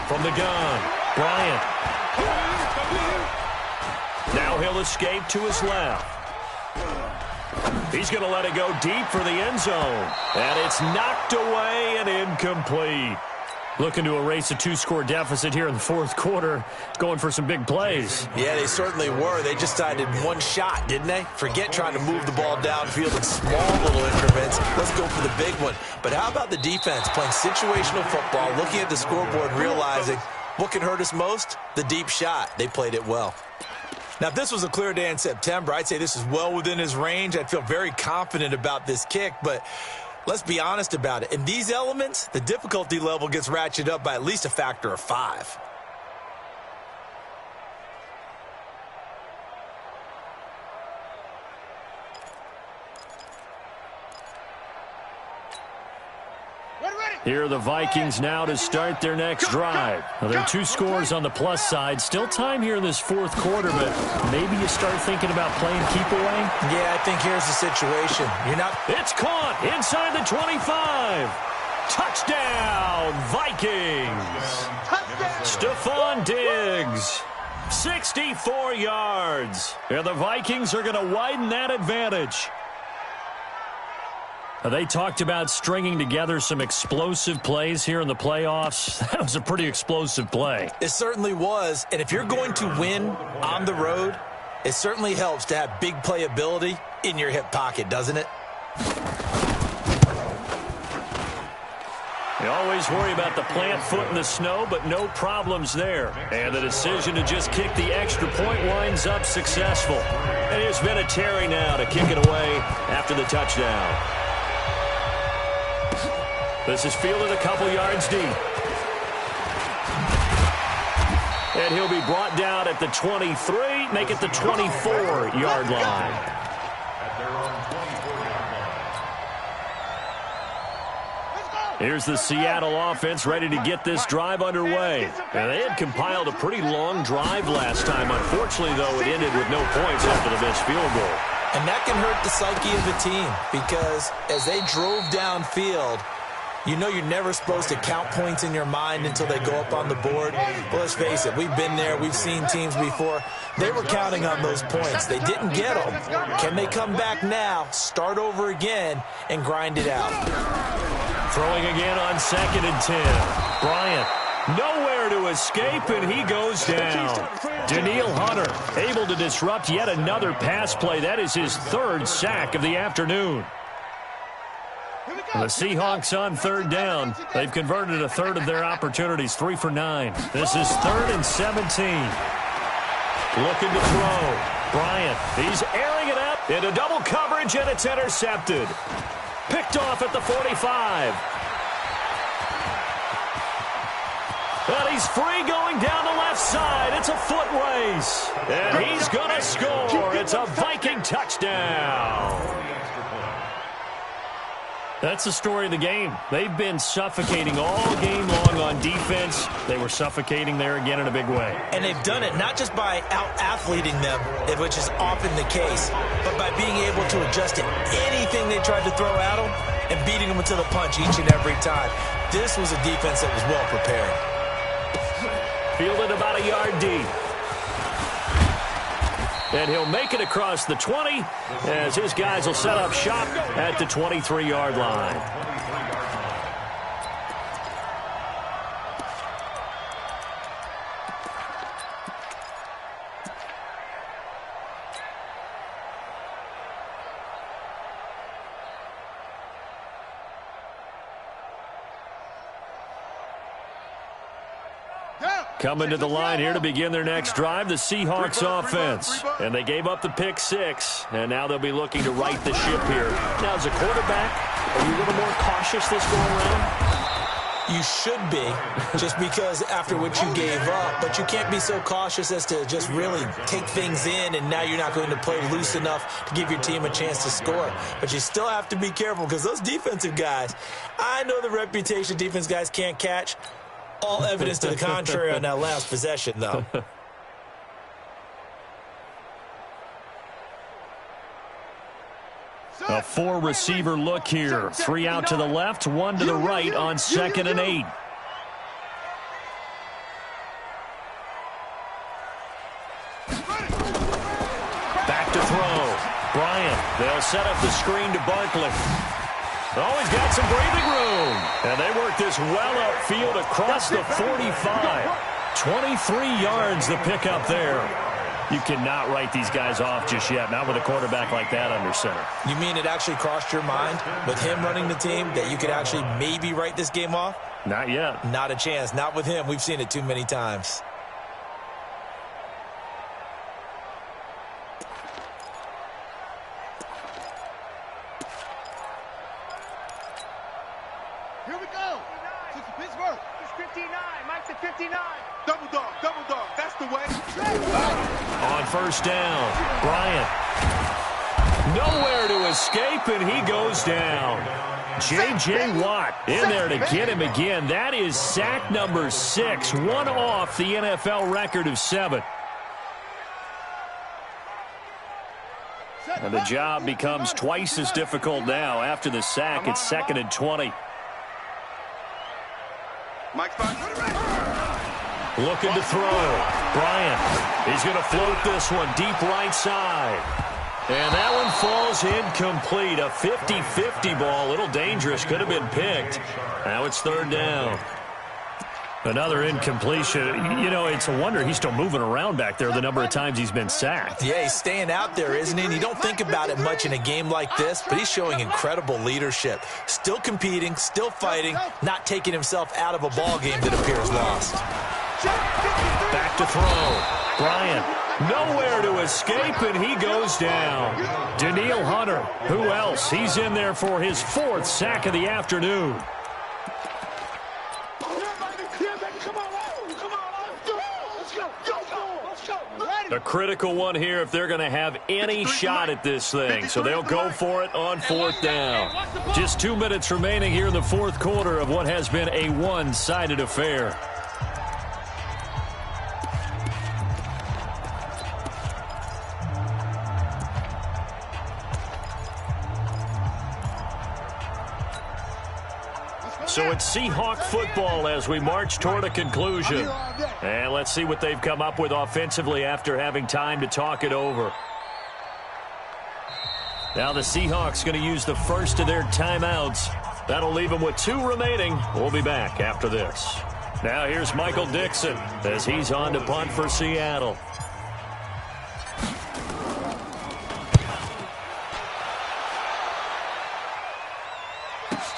From the gun, Bryant. Now he'll escape to his left. He's going to let it go deep for the end zone. And it's knocked away and incomplete. Looking to erase a 2-score deficit here in the fourth quarter, going for some big plays. Yeah, they certainly were. They just decided one shot, didn't they? Forget trying to move the ball downfield in small little increments. Let's go for the big one. But how about the defense playing situational football, looking at the scoreboard, realizing what can hurt us most? The deep shot. They played it well. Now, if this was a clear day in September, I'd say this is well within his range. I'd feel very confident about this kick, but let's be honest about it. In these elements, the difficulty level gets ratcheted up by at least a factor of 5. Here are the Vikings now to start their next drive. Now, there are 2 scores on the plus side. Still time here in this fourth quarter, but maybe you start thinking about playing keep away? Yeah, I think here's the situation. It's caught inside the 25. Touchdown, Vikings. Stephon Diggs, 64 yards. And the Vikings are going to widen that advantage. They talked about stringing together some explosive plays here in the playoffs. That was a pretty explosive play. It certainly was. And if you're going to win on the road, it certainly helps to have big playability in your hip pocket, doesn't it? You always worry about the plant foot in the snow, but no problems there. And the decision to just kick the extra point winds up successful. And it's been a Terry now to kick it away after the touchdown. This is fielded a couple yards deep. And he'll be brought down at the 23, make it the 24-yard line. Here's the Seattle offense ready to get this drive underway. And they had compiled a pretty long drive last time. Unfortunately, though, it ended with no points after the missed field goal. And that can hurt the psyche of a team because as they drove downfield, you know you're never supposed to count points in your mind until they go up on the board. Well, let's face it, we've been there. We've seen teams before. They were counting on those points. They didn't get them. Can they come back now, start over again, and grind it out? Throwing again on 2nd and 10. Bryant, nowhere to escape, and he goes down. Daniil Hunter able to disrupt yet another pass play. That is his 3rd sack of the afternoon. The Seahawks on 3rd down. They've converted a 1/3 of their opportunities, 3 for 9. This is 3rd and 17. Looking to throw. Bryant, he's airing it up into double coverage, and it's intercepted. Picked off at the 45. And he's free going down the left side. It's a foot race. And he's going to score. It's a Viking touchdown. That's the story of the game. They've been suffocating all game long on defense. They were suffocating there again in a big way. And they've done it not just by out-athleting them, which is often the case, but by being able to adjust to anything they tried to throw at them and beating them to the punch each and every time. This was a defense that was well prepared. Fielded about a yard deep. And he'll make it across the 20 as his guys will set up shop at the 23-yard line. Coming to the line here to begin their next drive, the Seahawks offense. And they gave up the pick 6, and now they'll be looking to right the ship here. Now, as a quarterback, are you a little more cautious this going around? You should be, just because after what you gave up. But you can't be so cautious as to just really take things in, and now you're not going to play loose enough to give your team a chance to score. But you still have to be careful because those defensive guys, I know the reputation defense guys can't catch. All evidence to the contrary on that last possession, though. A 4-receiver look here. 3 out to the left, 1 to the right on 2nd and 8. Back to throw. Bryant. They'll set up the screen to Barkley. Oh, he's got some breathing room. And they work this well upfield across the 45. 23 yards the pick up there. You cannot write these guys off just yet, not with a quarterback like that under center. You mean it actually crossed your mind with him running the team that you could actually maybe write this game off? Not yet. Not a chance. Not with him. We've seen it too many times. Here we go. To Pittsburgh. It's 59. Mike to 59. Double dog. That's the way. On first down, Bryant. Nowhere to escape, and he goes down. J.J. Watt in there to get him again. That is sack number 6, one off the NFL record of 7. And the job becomes twice as difficult now. After the sack, it's 2nd and 20. Mike spot. Looking to throw. Bryant. He's going to float this one deep right side. And that one falls incomplete. A 50-50 ball. A little dangerous. Could have been picked. Now it's 3rd down. Another incompletion. You know, it's a wonder he's still moving around back there the number of times he's been sacked. Yeah, he's staying out there, isn't he? And you don't think about it much in a game like this, but he's showing incredible leadership. Still competing, still fighting, not taking himself out of a ball game that appears lost. Back to throw. Bryant. Nowhere to escape, and he goes down. Danielle Hunter. Who else? He's in there for his 4th sack of the afternoon. A critical one here if they're going to have any shot at this thing. So they'll go for it on 4th down. Just 2 minutes remaining here in the 4th quarter of what has been a one-sided affair. So it's Seahawk football as we march toward a conclusion. And let's see what they've come up with offensively after having time to talk it over. Now the Seahawks going to use the first of their timeouts. That'll leave them with 2 remaining. We'll be back after this. Now here's Michael Dixon as he's on to punt for Seattle.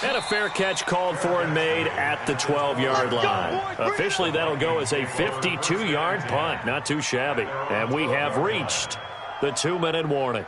And a fair catch called for and made at the 12-yard line. Officially, that'll go as a 52-yard punt. Not too shabby. And we have reached the 2-minute warning.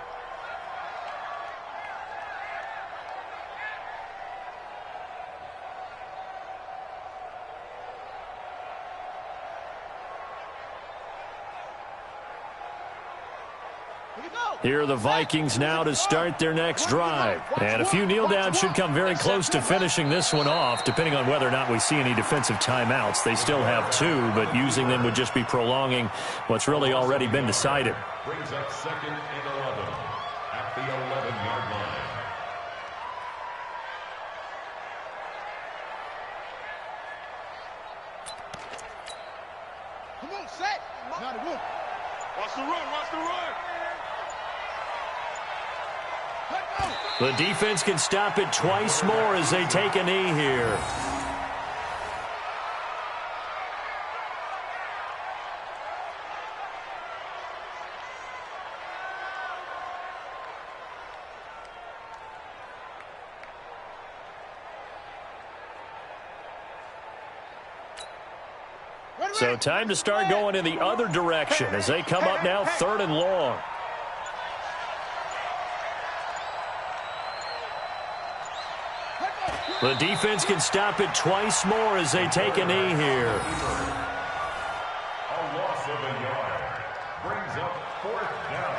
Here are the Vikings now to start their next drive. And a few kneel downs should come very close to finishing this one off, depending on whether or not we see any defensive timeouts. They still have 2, but using them would just be prolonging what's really already been decided. Brings up 2nd and 11 at the 11-yard line. Come on, set. Now the run. Watch the run. Watch the run. The defense can stop it twice more as they take a knee here. So time to start going in the other direction as they come up now 3rd and long. The defense can stop it twice more as they take a knee here. A loss of a yard brings up 4th down.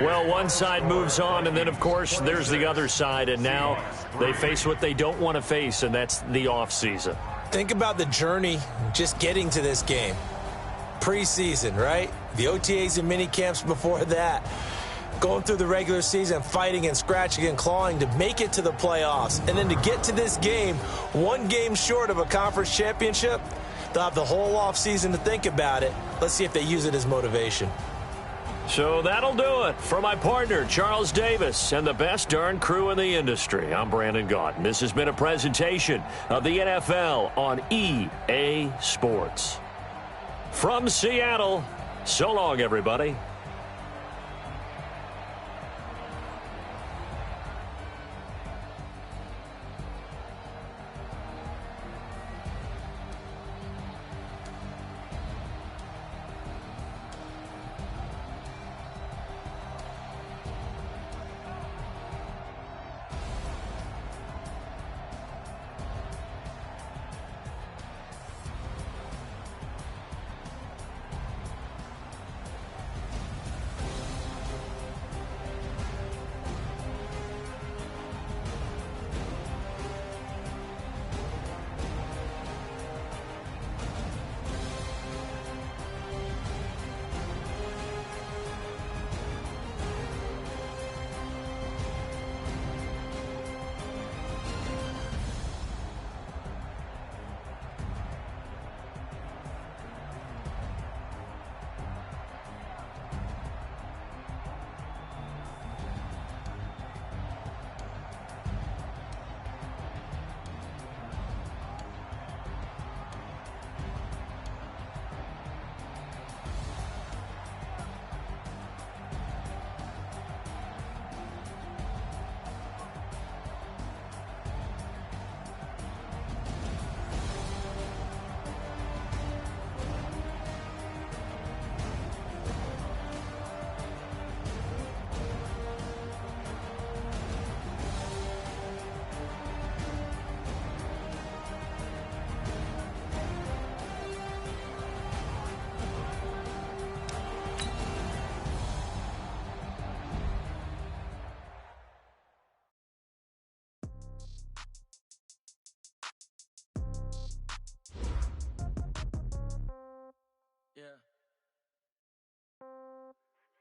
Well, one side moves on, and then, of course, there's the other side, and now they face what they don't want to face, and that's the offseason. Think about the journey just getting to this game. Preseason, right? The OTAs and mini camps before that. Going through the regular season, fighting and scratching and clawing to make it to the playoffs. And then to get to this game, one game short of a conference championship, they'll have the whole offseason to think about it. Let's see if they use it as motivation. So that'll do it. For my partner, Charles Davis, and the best darn crew in the industry, I'm Brandon Gaudin. This has been a presentation of the NFL on EA Sports. From Seattle, so long, everybody.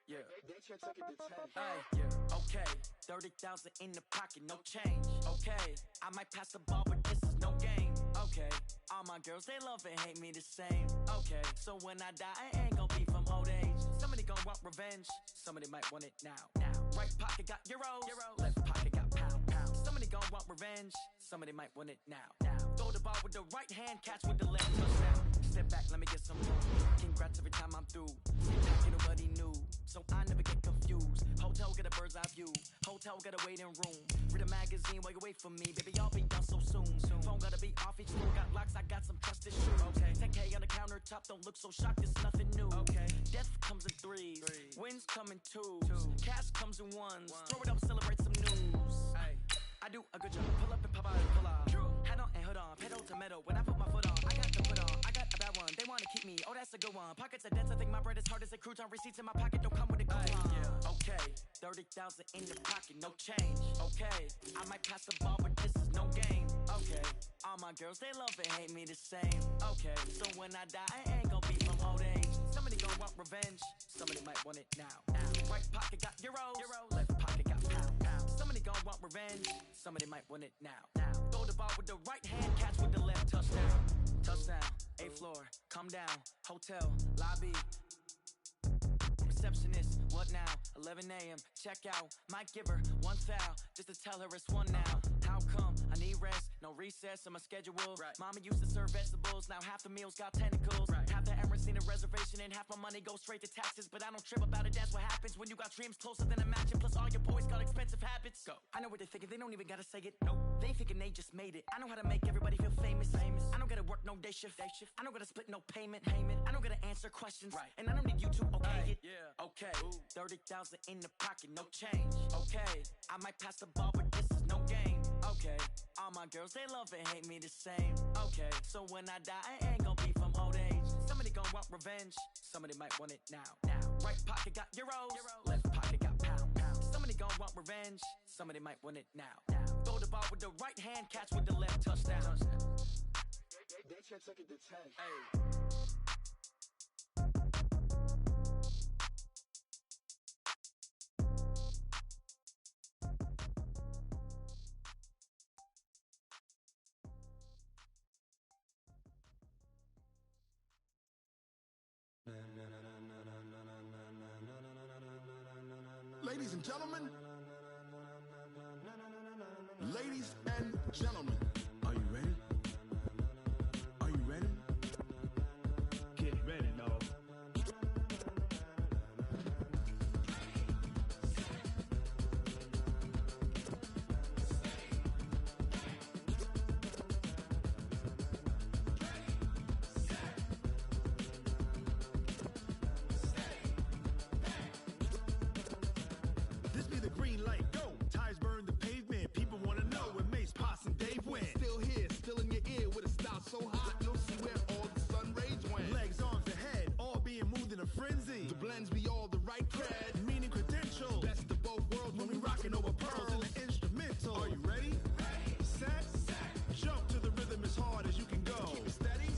Yeah. Hey, yeah. Okay. 30,000 in the pocket, no change. Okay. I might pass the ball, but this is no game. Okay. All my girls, they love and hate me the same. Okay. So when I die, I ain't gonna be from old age. Somebody gonna want revenge. Somebody might want it now. Right pocket got euros. Left pocket got pound. Somebody gonna want revenge. Somebody might want it now. Throw the ball with the right hand, catch with the left touchdown. Step back, let me get some more. Congrats every time I'm through. you. Hotel got a waiting room. Read a magazine while you wait for me. Baby, I'll be done so soon. Phone gotta be off, each door got locks. I got some trusted shoes. Okay. 10K on the countertop, don't look so shocked, it's nothing new. Okay. Death comes in threes. Wins come in twos. Cash comes in ones. Throw it up, celebrate some news. Ay. I do a good job. Pull up and pop out and pull out. Head on and hood on, pedal to metal. When I put my foot on, I got to put on. I got a bad one. They wanna keep me. Oh, that's a good one. Pockets are dense. I think my bread is hard as a crouton. Receipts in my pocket don't come with a coupon. Yeah. Okay, 30,000 in the pocket, no change. Okay, I might pass the ball, but this is no game. Okay, all my girls they love and hate me the same. Okay, so when I die, I ain't gonna be from old age. Somebody gonna want revenge. Somebody might want it now. Right pocket got euros. Left pocket got pound. Somebody gonna want revenge. Somebody might want it now. Throw the ball with the right hand, catch with the left. Touchdown. Touchdown. 8th floor. Come down. Hotel. Lobby. Receptionist, what now? 11 a.m. Check out. Might give her one foul just to tell her it's one now. How come? I need rest. No recess on my schedule. Right. Mama used to serve vegetables. Now half the meals got tentacles. Right. Half the errands need a reservation and half my money goes straight to taxes. But I don't trip about it. That's what happens when you got dreams closer than a match. Plus all your boys got expensive habits. Go. I know what they're thinking. They don't even gotta say it. Nope. They thinking they just made it. I know how to make everybody feel famous. I don't gotta work no day shift. I don't gotta split no payment. I don't gotta answer questions. Right. And I don't need you to okay it. Yeah. Okay, 30,000 in the pocket, no change. Okay, I might pass the ball, but this is no game. Okay, all my girls, they love and hate me the same. Okay, so when I die, I ain't gonna be from old age. Somebody gonna want revenge. Somebody might want it now. Right pocket got euros. Left pocket got pound. Somebody gonna want revenge. Somebody might want it now. Throw the ball with the right hand, catch with the left. Touchdown. They can't take it to 10. Hey. Ladies and gentlemen, ladies and gentlemen, are you ready? Are you ready? Get ready, dog. This be the green light, go. Tires burn the pavement. People want to know where Mace, Poss, and Dave went. Still here, still in your ear with a style so hot, you'll see where all the sun rays went. Legs, arms, and head, all being moved in a frenzy. The blends be all the right cred, meaning credentials. Best of both worlds when we rockin' over pearls in the instrumental. Are you ready? Set, jump to the rhythm as hard as you can go. Keep it steady,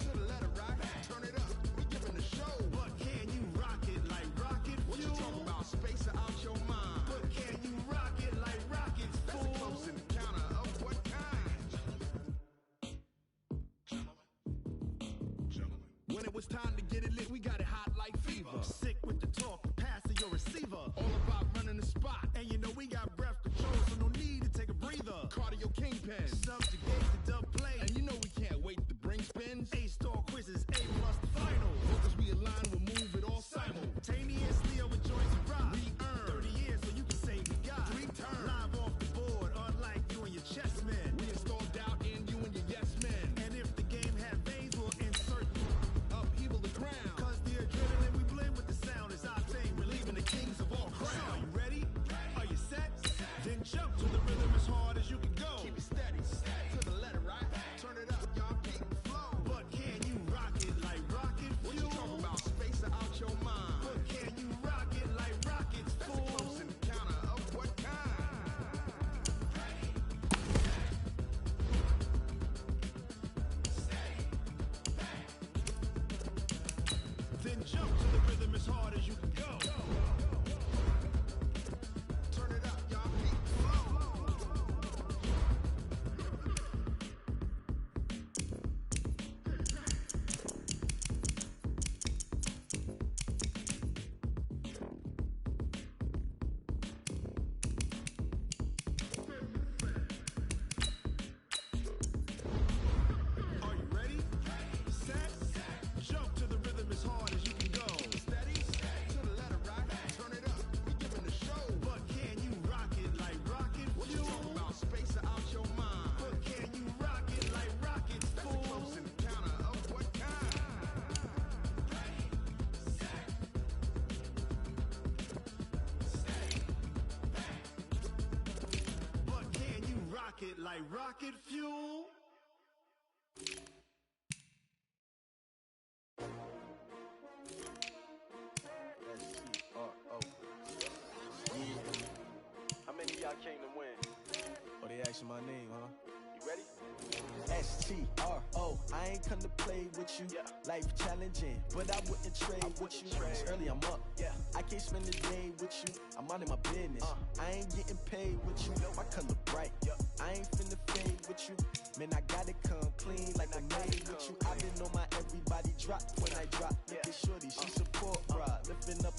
to the letter rock, turn it up. We giving the show. But can you rock it like rocket fuel? What you talking about? Space out your mind. But can you rock it like rockets, fool? That's a close encounter of what kind? Gentlemen. When it was time to get it lit, we got it hot like fever. Sick with the talk, passing your receiver. All about running the spot. And you know we got breath control, so no need to take a breather. Cardio kingpin, subjugate the dub plane. And you know we can't wait to bring spins. A-star quizzes, A+ the final. Focus we align, we'll move it all simultaneously over joints and rock. We earn 30 years, so you can say we got 3 turns. Live off the board, unlike you and your chess men. We install doubt in you and your yes men. And if the game had veins, we'll insert upheaval the ground. Cause the adrenaline we blend with the sound is our thing. We're leaving the kings of all crowns. So are you ready? Are you set? Then jump to the rhythm as hard as you can go. Keep it steady, to the letter, right? Turn it up, y'all keep the flow. But can you rock it like rocket fuel? What you talking about? Space out your mind. But can you rock it like rockets, fool? That's a close encounter of what kind? Then jump to the rhythm as hard as you can go. Turn it up, y'all keep the flow. Are you ready? Set, jump to the rhythm as hard as you can go. Steady, to the letter, like rocket fuel. S-T-R-O. Yeah. How many of y'all came to win? Oh, they asking my name, huh? You ready? S-T-R-O. I ain't come to play with you. Life challenging, but I wouldn't trade with you. It's early, I'm up. I can't spend the day with you. I'm minding my business. I ain't getting paid with you. My color bright. I ain't finna fade with you. Man, I gotta come clean like I made with you. I been on my everybody drop when I drop. Look at shorty, she support ride. Lifting up,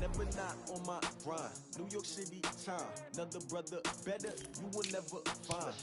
never not on my grind. New York City time. Another brother better, you will never find.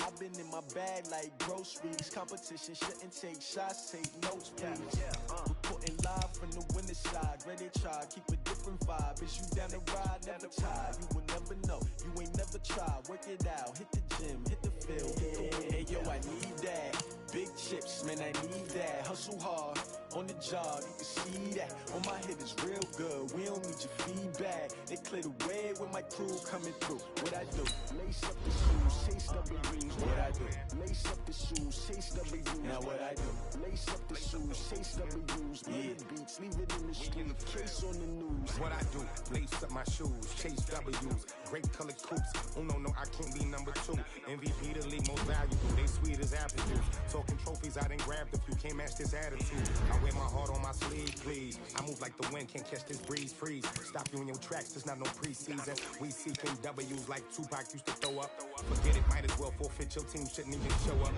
I've been in my bag like groceries. Competition shouldn't take shots, take notes, please. Reporting live from the winning side. Ready to try, keep a different vibe. Is you down the ride, never tired. You will never know, you ain't never tried. Work it out, hit the gym, hit the field, hit the win. Hey yo, I need that. Big chips, man, I need that. Hustle hard, on the job, you can see that. On my head is real good, we don't need your feedback. They clear the way with my crew coming through. What I do? Lace up the shoes, chase W's. What I do? Lace up the shoes, chase W's. Now what I do? Lace up the shoes, chase W's. Minute beats, leave it in the street, case on the news. What I do? Lace up my shoes, chase W's. Great colored coops. Oh no, I can't be number 2. MVP the league most valuable. They sweet as apple juice. Talking trophies, I done grabbed a few. Can't match this attitude. I wear my heart on my sleeve, please. I move like the wind, can't catch this breeze, freeze. Stop you in your tracks, there's not no preseason. We seeking W's like Tupac used to throw up. Forget it, might as well forfeit. Your team shouldn't even show up.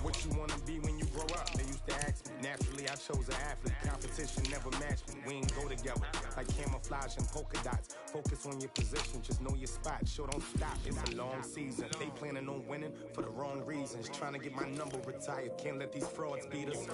What you wanna be when you grow up? They used to ask me. Naturally, I chose an athlete. Competition never matched me. We ain't go together like camouflage and polka dots. Focus on your position, just know your spot. Sure, don't stop. It's a long season. They planning on winning for the wrong reasons. Trying to get my number retired. Can't let these frauds beat us.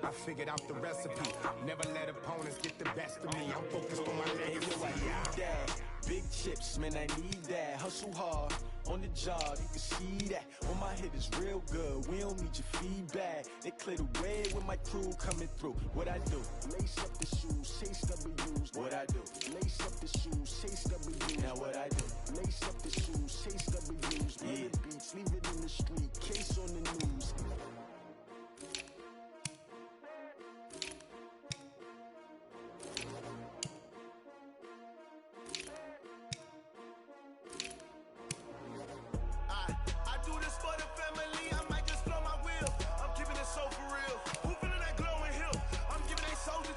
I figured out the recipe. Never let opponents get the best of me. I'm focused on my legacy. I need that. Big chips, man, I need that. Hustle hard, on the job, you can see that. On my head is real good, we don't need your feedback. They clear the way with my crew coming through. What I do? Lace up the shoes, chase W's. What I do? Lace up the shoes, chase W's. Now what I do? Lace up the shoes, chase W's. Minute beats, leave it in the street, case on the news.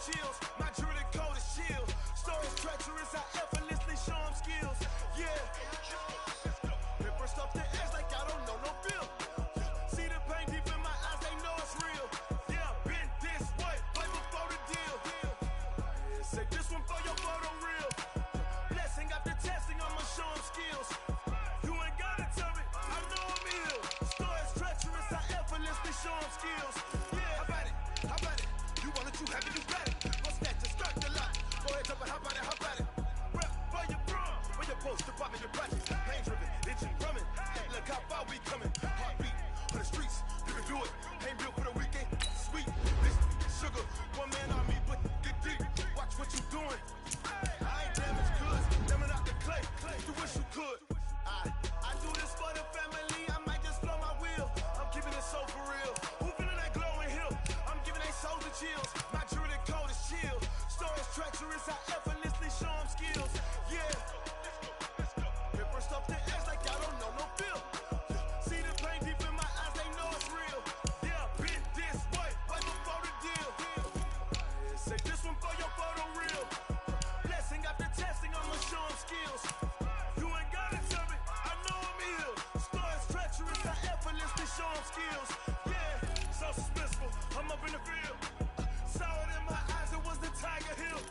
Chills. My jewelry code is chill. Stories treacherous, I effortlessly show them skills. Yeah. Paper stuff the edge like I don't know no feel. See the pain deep in my eyes, they know it's real. Yeah, been this way, way before the deal. Say this one for your photo real. Blessing after testing, I'ma show them skills. You ain't gotta tell me, I know I'm ill. Stories treacherous, I effortlessly show them skills. Yeah, how about it? How about it? You want it, you have it, you got it. How about it, how about it? Rep for your bro, for your poster, popping your projects. Pain driven, itching, drumming. Look how far we coming. Heartbeat for the streets, you can do it. Ain't built for the weekend. Sweet, this sugar, one man on me, but get deep. Watch what you doing. I ain't damaged goods, damn out the clay. You wish you could. I do this for the family. I might just blow my wheel. I'm keeping it so for real. Who feeling that glowing hill? I'm giving they souls the chills. My jewelry code is chill. Stories treacherous, I effortlessly show them skills. Yeah. Paper stuff the edge like I don't know no feel. See the pain deep in my eyes, they know it's real. Yeah, been this way, way before the deal. Say this one for your photo real. Blessing after testing, I'ma show them skills. You ain't gotta tell me, I know I'm ill. Stories treacherous, I effortlessly show them skills. Yeah, so suspenseful, I'm up in the field. Saw it in my eyes, it was the Tiger Hill.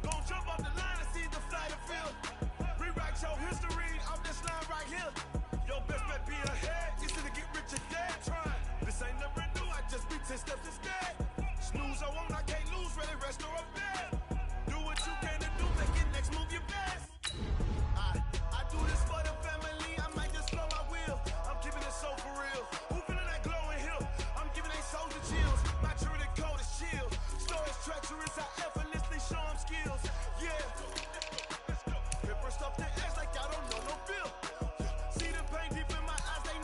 Gon' jump off the line and see the flight of field. Rewrite your history off this line right here. Your best bet be ahead, easy to get rich or dead trying. This ain't never new, I just be 10 steps instead. Snooze I won't, I can't lose, ready, rest or up bed. Do what you can to do, make it next move your best. I do this for the family, I might just blow my wheel. I'm keeping it so for real. Who feeling that glowing hill? I'm giving they souls the chills. My jewelry code is chill. Stories treacherous, I effortlessly show them skills. Yeah. Paper stuff the edge like I don't know no feel. See the pain deep in my eyes, they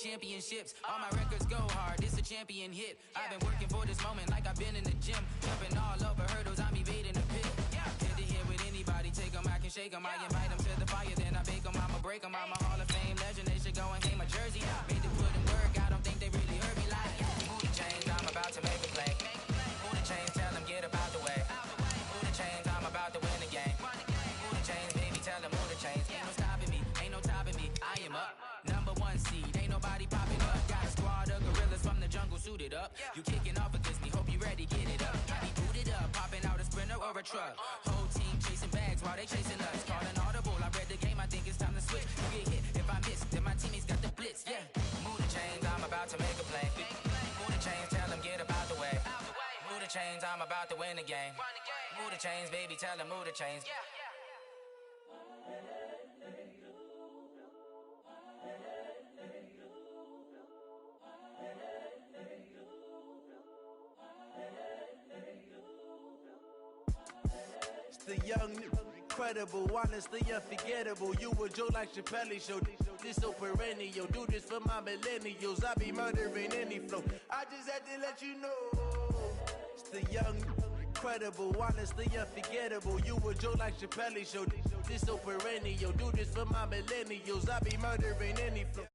championships. All my records go hard, this a champion hit. I've been working for this moment like I've been in the gym. Jumping all over hurdles, I'm evading the pit. Head to head with anybody, take them, I can shake them. I invite them to the fire, then I bake them, I'ma break them. I'm a Hall of Fame legend, they should go and hang my jersey. Made them put in work, I don't think they really heard me like. Move the chains, I'm about to make a play. Move the chains, tell them get up out the way. Move the chains, I'm about to win the game. Move the chains, baby, tell them move the chains. Ain't no stopping me, ain't no topping me. I am up, #1 seed, ain't nobody popping up. Got a squad of gorillas from the jungle suited up. You kicking off against me, hope you ready, get it up. I be booted up, popping out a sprinter or a truck. Whole team chasing bags while they chasing us. Calling audible, I read the game, I think it's time to switch. You get hit, if I miss, then my teammates got the blitz, yeah. Move the chains, I'm about to make a play. Move the chains, tell them get up out the way. Move the chains, I'm about to win the game. Move the chains, baby, tell them move the chains. It's the young, incredible, honestly unforgettable. You a Joe like Chappelle show. This so perennial. Do this for my millennials. I be murdering any flow. I just had to let you know. It's the young, incredible, honestly unforgettable. You a Joe like Chappelle show. This so perennial. Do this for my millennials. I be murdering any flow.